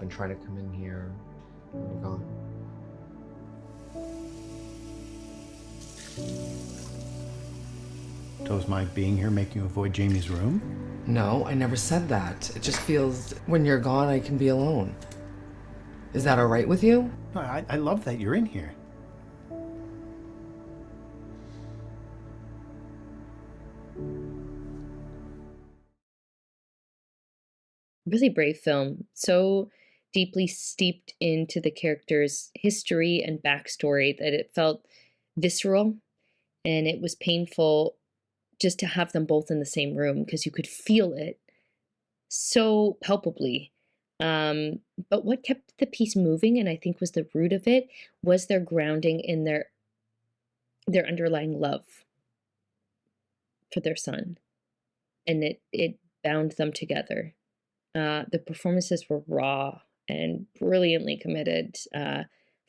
and try to come in here when you're gone. Does my being here make you avoid Jamie's room? No, I never said that. It just feels when you're gone, I can be alone. Is that all right with you? No, I love that you're in here. Really brave film. So deeply steeped into the character's history and backstory that it felt visceral, and it was painful just to have them both in the same room because you could feel it so palpably. Um, but what kept the piece moving, and I think was the root of it, was their grounding in their underlying love for their son, and it bound them together. The performances were raw and brilliantly committed,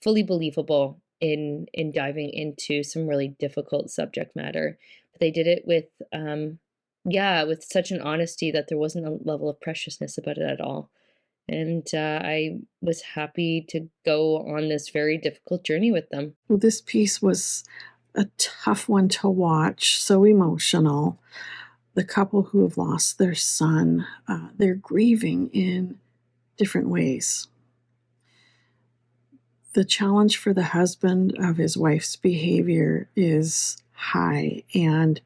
fully believable in diving into some really difficult subject matter. But they did it with, yeah, with such an honesty that there wasn't a level of preciousness about it at all. And I was happy to go on this very difficult journey with them. Well, this piece was a tough one to watch, so emotional. The couple who have lost their son, they're grieving in different ways. The challenge for the husband of his wife's behavior is high, and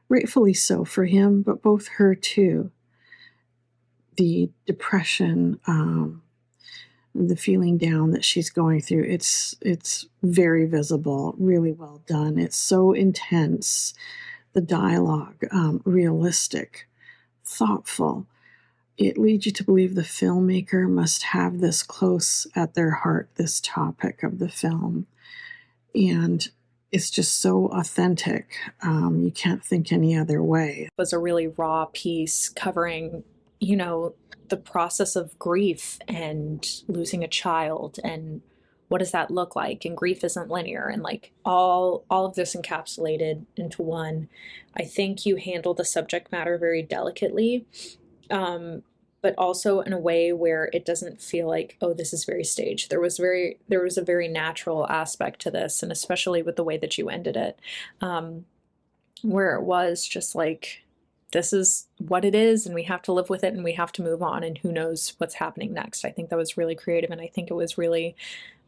rightfully so for him, but both her too. The depression, the feeling down that she's going through, it's very visible, really well done. It's so intense. The dialogue, realistic, thoughtful. It leads you to believe the filmmaker must have this close at their heart, this topic of the film. And it's just so authentic. You can't think any other way. It was a really raw piece covering, the process of grief and losing a child and what does that look like? And grief isn't linear, and like all of this encapsulated into one. I think you handle the subject matter very delicately, but also in a way where it doesn't feel like, oh, this is very staged. There was a very natural aspect to this, and especially with the way that you ended it, where it was just like, this is what it is, and we have to live with it, and we have to move on, and who knows what's happening next. I think that was really creative, and I think it was really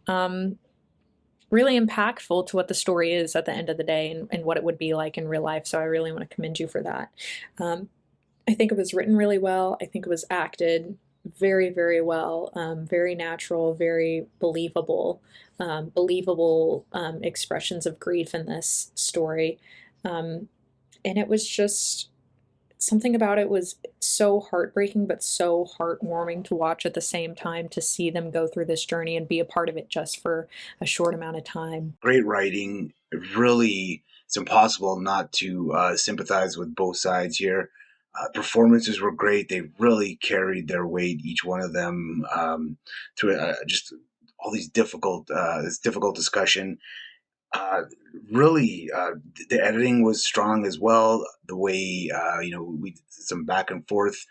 really impactful to what the story is at the end of the day, and what it would be like in real life. So I really want to commend you for that. I think it was written really well. I think it was acted very, very well, very natural, very believable, expressions of grief in this story. And it was just, something about it was so heartbreaking, but so heartwarming to watch at the same time, to see them go through this journey and be a part of it just for a short amount of time. Great writing. Really, it's impossible not to sympathize with both sides here. Performances were great. They really carried their weight, each one of them, through just all these this difficult discussion. Really, the editing was strong as well. The way, we did some back and forth,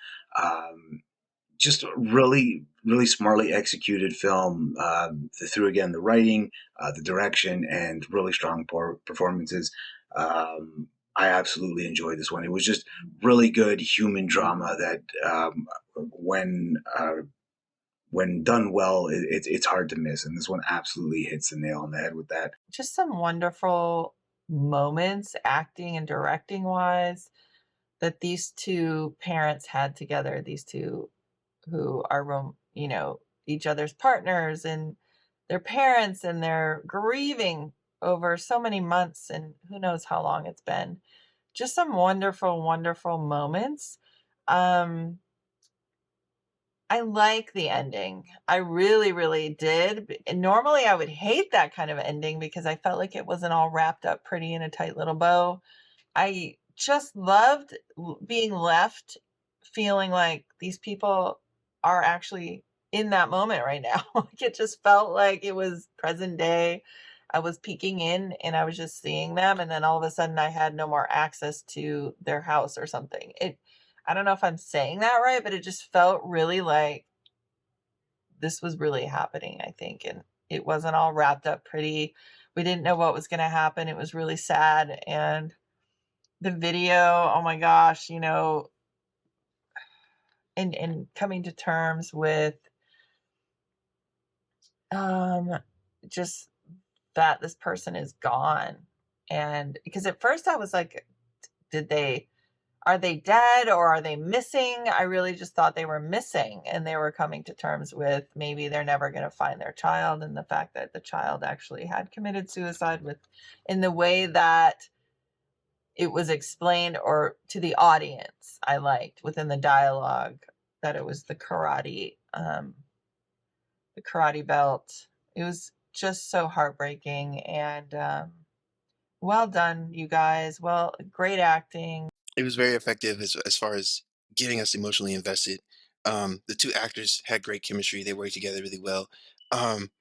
just really, really smartly executed film, through again, the writing, the direction, and really strong performances. I absolutely enjoyed this one. It was just really good human drama that, when done well, it's hard to miss. And this one absolutely hits the nail on the head with that. Just some wonderful moments, acting and directing wise, that these two parents had together, these two who are, each other's partners and their parents, and they're grieving over so many months and who knows how long it's been. Just some wonderful, wonderful moments. I like the ending. I really, really did. And normally I would hate that kind of ending because I felt like it wasn't all wrapped up pretty in a tight little bow. I just loved being left feeling like these people are actually in that moment right now. Like, it just felt like it was present day. I was peeking in and I was just seeing them. And then all of a sudden I had no more access to their house or something. I don't know if I'm saying that right, but it just felt really like this was really happening, I think, and it wasn't all wrapped up pretty. We didn't know what was going to happen. It was really sad. And the video, oh my gosh, and coming to terms with just that this person is gone. And because at first I was like, are they dead or are they missing? I really just thought they were missing, and they were coming to terms with maybe they're never going to find their child, and the fact that the child actually had committed suicide in the way that it was explained, or to the audience, I liked within the dialogue that it was the karate belt. It was just so heartbreaking, and well done, you guys. Well, great acting. It was very effective as far as getting us emotionally invested. The two actors had great chemistry. They worked together really well. Um,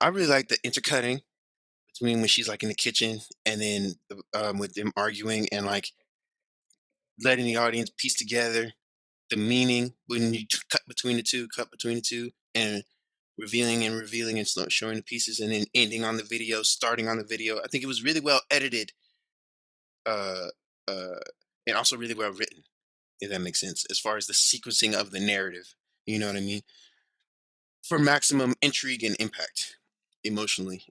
I really like the intercutting between when she's like in the kitchen and then with them arguing and like letting the audience piece together the meaning when you cut between the two, and revealing and showing the pieces, and then ending on the video, starting on the video. I think it was really well edited, uh, uh, and also really well written. If that makes sense, as far as the sequencing of the narrative, you know what I mean, for maximum intrigue and impact emotionally.